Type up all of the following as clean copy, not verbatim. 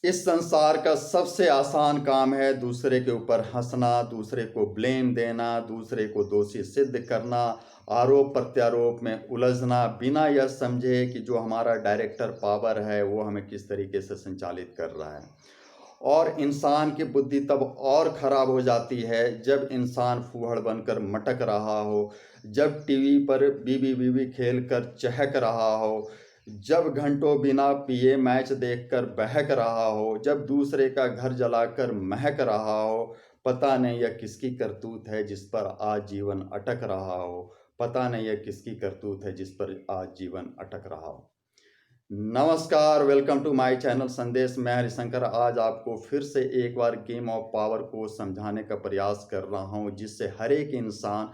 इस संसार का सबसे आसान काम है दूसरे के ऊपर हंसना, दूसरे को ब्लेम देना, दूसरे को दोषी सिद्ध करना, आरोप प्रत्यारोप में उलझना, बिना यह समझे कि जो हमारा डायरेक्टर पावर है वो हमें किस तरीके से संचालित कर रहा है। और इंसान की बुद्धि तब और खराब हो जाती है जब इंसान फूहड़ बनकर मटक रहा हो, जब टीवी पर बीबी बीबी खेल कर चहक रहा हो, जब घंटों बिना पिए मैच देखकर बहक रहा हो, जब दूसरे का घर जलाकर महक रहा हो। पता नहीं यह किसकी करतूत है जिस पर आज जीवन अटक रहा हो। पता नहीं यह किसकी करतूत है जिस पर आज जीवन अटक रहा हो। नमस्कार, वेलकम टू माय चैनल संदेश। मैं हरिशंकर आज आपको फिर से एक बार गेम ऑफ पावर को समझाने का प्रयास कर रहा हूं, जिससे हर एक इंसान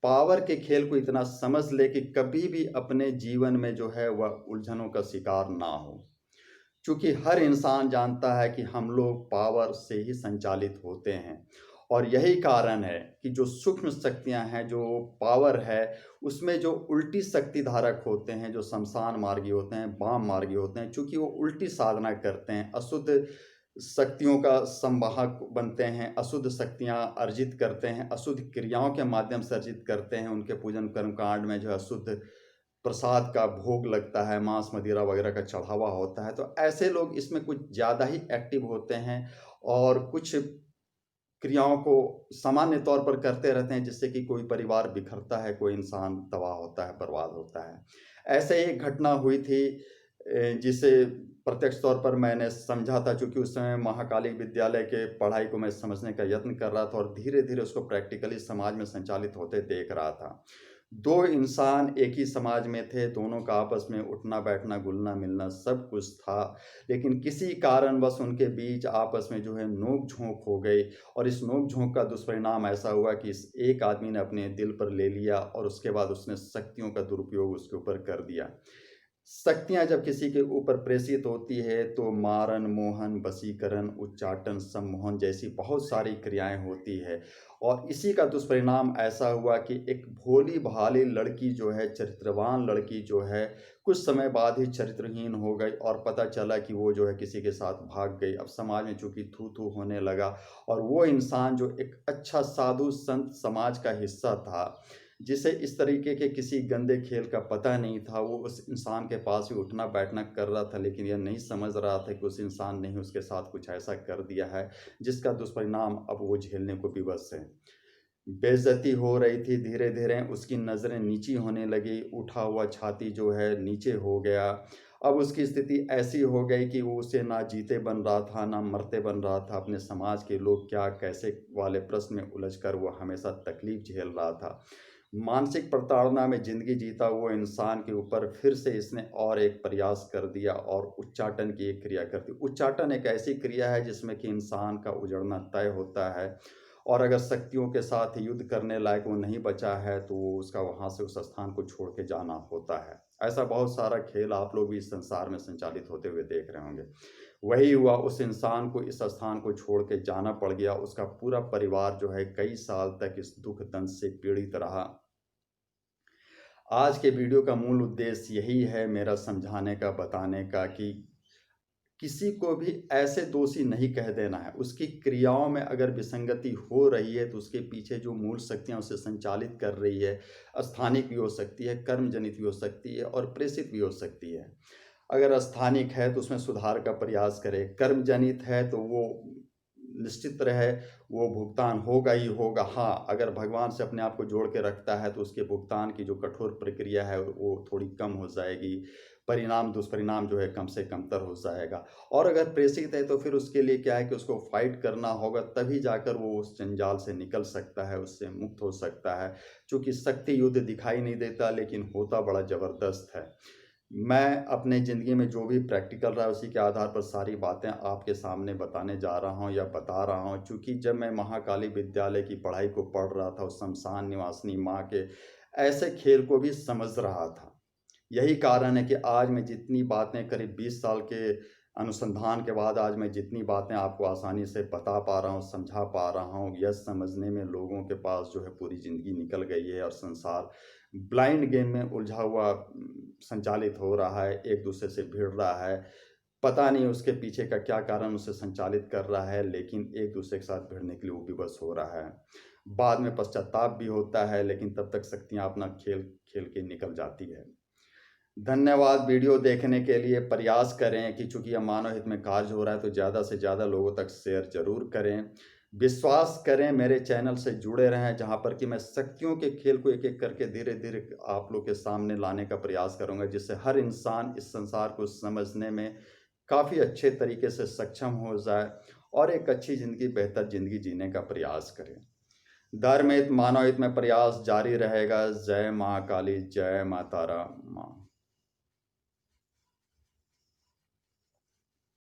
पावर के खेल को इतना समझ ले कि कभी भी अपने जीवन में जो है वह उलझनों का शिकार ना हो। चूंकि हर इंसान जानता है कि हम लोग पावर से ही संचालित होते हैं, और यही कारण है कि जो सूक्ष्म शक्तियां हैं, जो पावर है, उसमें जो उल्टी शक्ति धारक होते हैं, जो शमशान मार्गी होते हैं, वाम मार्गी होते हैं, चूंकि वो उल्टी साधना करते हैं, अशुद्ध शक्तियों का संवाहक बनते हैं, अशुद्ध शक्तियां अर्जित करते हैं, अशुद्ध क्रियाओं के माध्यम से अर्जित करते हैं। उनके पूजन कर्म कांड में जो है अशुद्ध प्रसाद का भोग लगता है, मांस मदिरा वगैरह का चढ़ावा होता है। तो ऐसे लोग इसमें कुछ ज़्यादा ही एक्टिव होते हैं और कुछ क्रियाओं को सामान्य तौर पर करते रहते हैं, जिससे कि कोई परिवार बिखरता है, कोई इंसान तबाह होता है, बर्बाद होता है। ऐसे ही एक घटना हुई थी जिसे प्रत्यक्ष तौर पर मैंने समझा था, चूँकि उस समय महाकाली विद्यालय के पढ़ाई को मैं समझने का यत्न कर रहा था और धीरे-धीरे उसको प्रैक्टिकली समाज में संचालित होते देख रहा था। 2 इंसान एक ही समाज में थे, दोनों का आपस में उठना-बैठना, घुलना-मिलना सब कुछ था, लेकिन किसी कारणवश उनके बीच आपस में जो है नोक-झोंक हो गई, और इस नोक-झोंक का दुष्परिणाम ऐसा हुआ कि इस एक आदमी ने अपने दिल पर ले लिया और उसके बाद उसने शक्तियों का दुरुपयोग उसके ऊपर कर दिया। शक्तियाँ जब किसी के ऊपर प्रेषित होती है तो मारण, मोहन, वशीकरण, उच्चाटन, सम्मोहन जैसी बहुत सारी क्रियाएँ होती है, और इसी का दुष्परिणाम ऐसा हुआ कि एक भोली-भाली लड़की जो है, चरित्रवान लड़की जो है, कुछ समय बाद ही चरित्रहीन हो गई और पता चला कि वो जो है किसी के साथ भाग गई। अब समाज में चूँकि थू-थू होने लगा, और वो इंसान जो एक अच्छा साधु संत समाज का हिस्सा था, जिसे इस तरीके के किसी गंदे खेल का पता नहीं था, वो उस इंसान के पास भी उठना-बैठना कर रहा था, लेकिन यह नहीं समझ रहा था कि उस इंसान ने ही उसके साथ कुछ ऐसा कर दिया है, जिसका दुष्परिणाम अब वो झेलने को विवश है। बेइज्जती हो रही थी, धीरे-धीरे उसकी नज़रें नीची होने लगी, उठा हुआ छाती जो है नीचे हो गया। अब उसकी स्थिति ऐसी हो गई कि वो उसे ना जीते बन रहा था, ना मरते बन रहा था। अपने समाज के लोग क्या, कैसे वाले प्रश्न में उलझकर वो हमेशा तकलीफ़ झेल रहा था। मानसिक प्रताड़ना में ज़िंदगी जीता वो इंसान के ऊपर फिर से इसने और एक प्रयास कर दिया और उच्चाटन की एक क्रिया कर दी। उच्चाटन एक ऐसी क्रिया है जिसमें कि इंसान का उजड़ना तय होता है, और अगर शक्तियों के साथ युद्ध करने लायक वो नहीं बचा है तो वो उसका वहाँ से उस स्थान को छोड़ के जाना होता है। ऐसा बहुत सारा खेल आप लोग भी इस संसार में संचालित होते हुए देख रहे होंगे। वही हुआ, उस इंसान को इस स्थान को छोड़ के जाना पड़ गया। उसका पूरा परिवार जो है कई साल तक इस दुःख दंश से पीड़ित रहा। आज के वीडियो का मूल उद्देश्य यही है मेरा समझाने का, बताने का, कि किसी को भी ऐसे दोषी नहीं कह देना है। उसकी क्रियाओं में अगर विसंगति हो रही है तो उसके पीछे जो मूल शक्तियाँ उसे संचालित कर रही है, स्थानिक भी हो सकती है, कर्मजनित भी हो सकती है और प्रेषित भी हो सकती है। अगर स्थानिक है तो उसमें सुधार का प्रयास करें, कर्मजनित है तो वो निश्चित रहे, वो भुगतान होगा ही होगा। हाँ, अगर भगवान से अपने आप को जोड़ के रखता है तो उसके भुगतान की जो कठोर प्रक्रिया है वो थोड़ी कम हो जाएगी, परिणाम दुष्परिणाम जो है कम से कमतर हो जाएगा। और अगर प्रेषित है तो फिर उसके लिए क्या है कि उसको फाइट करना होगा, तभी जाकर वो उस जंजाल से निकल सकता है, उससे मुक्त हो सकता है। चूँकि शक्ति युद्ध दिखाई नहीं देता, लेकिन होता बड़ा ज़बरदस्त है। मैं अपने ज़िंदगी में जो भी प्रैक्टिकल रहा है उसी के आधार पर सारी बातें आपके सामने बताने जा रहा हूँ या बता रहा हूँ। चूँकि जब मैं महाकाली विद्यालय की पढ़ाई को पढ़ रहा था, उस शमशान निवासिनी माँ के ऐसे खेल को भी समझ रहा था। यही कारण है कि आज मैं जितनी बातें करीब 20 साल के अनुसंधान के बाद आज मैं जितनी बातें आपको आसानी से बता पा रहा हूँ, समझा पा रहा हूँ, यह समझने में लोगों के पास जो है पूरी ज़िंदगी निकल गई है और संसार ब्लाइंड गेम में उलझा हुआ संचालित हो रहा है, एक दूसरे से भिड़ रहा है। पता नहीं उसके पीछे का क्या कारण उसे संचालित कर रहा है, लेकिन एक दूसरे के साथ भिड़ने के लिए वो विवश हो रहा है। बाद में पश्चाताप भी होता है, लेकिन तब तक शक्तियाँ अपना खेल खेल के निकल जाती है। धन्यवाद। वीडियो देखने के लिए प्रयास करें कि चूँकि यह मानव हित में कार्य हो रहा है तो ज़्यादा से ज़्यादा लोगों तक शेयर ज़रूर करें। विश्वास करें, मेरे चैनल से जुड़े रहें, जहाँ पर कि मैं शक्तियों के खेल को एक-एक करके धीरे-धीरे आप लोग के सामने लाने का प्रयास करूँगा, जिससे हर इंसान इस संसार को समझने में काफ़ी अच्छे तरीके से सक्षम हो जाए और एक अच्छी ज़िंदगी, बेहतर ज़िंदगी जीने का प्रयास करे। धर्म हित, मानव हित में प्रयास जारी रहेगा। जय महाकाली, जय माँ तारा माँ।